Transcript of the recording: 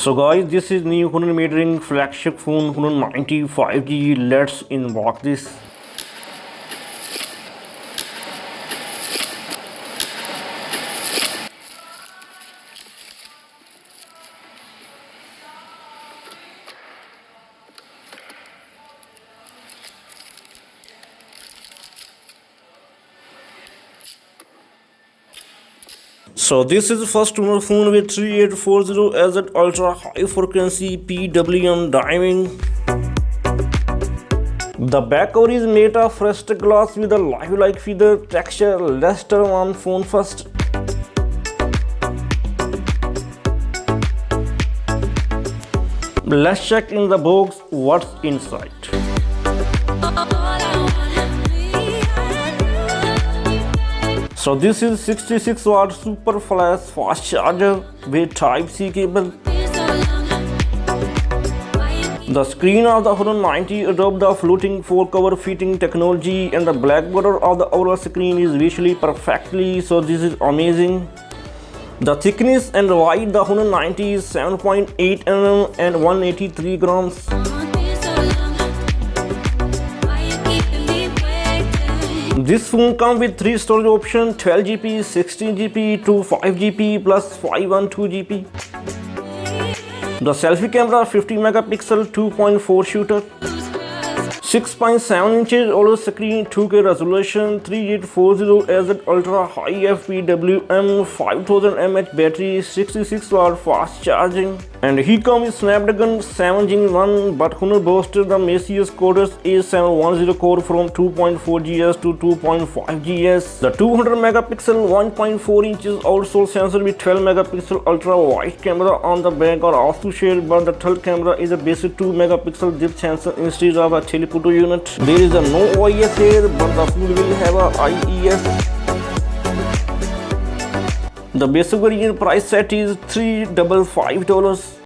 So guys, this is new Honor Metering flagship phone Honor 90 5G. Let's unbox this. So this is the first Honor phone with 3840 AZ ultra high frequency PWM diving. The back cover is made of frosted glass with a lifelike feather texture. Let's turn on phone first. Let's check in the box what's inside. So this is 66 watt super flash fast charger with type C cable. The screen of the Honor 90 adopts the floating 4-cover fitting technology, and the black border of the overall screen is visually perfectly, so this is amazing. The thickness and weight the Honor 90 is 7.8 mm and 183 grams. This phone comes with 3 storage options: 12GB, 16GB to 5GB plus 512GB. The selfie camera 50 megapixel 2.4 shooter, 6.7 inches OLED screen, 2K resolution, 3840 AZ ultra high FPWM, 5000 mAh battery, 66 watt fast charging, and he comes with Snapdragon 7 Gen 1, but Honor boasted the Mesius Cortex A710 core from 2.4 GHz to 2.5 GHz. The 200 megapixel 1.4 inches outsole sensor with 12 megapixel ultra wide camera on the back are also shared, but the third camera is a basic 2 megapixel depth sensor instead of a telephoto unit. There is a no OIS here, but the phone will have a IES. The basic variant price set is $355.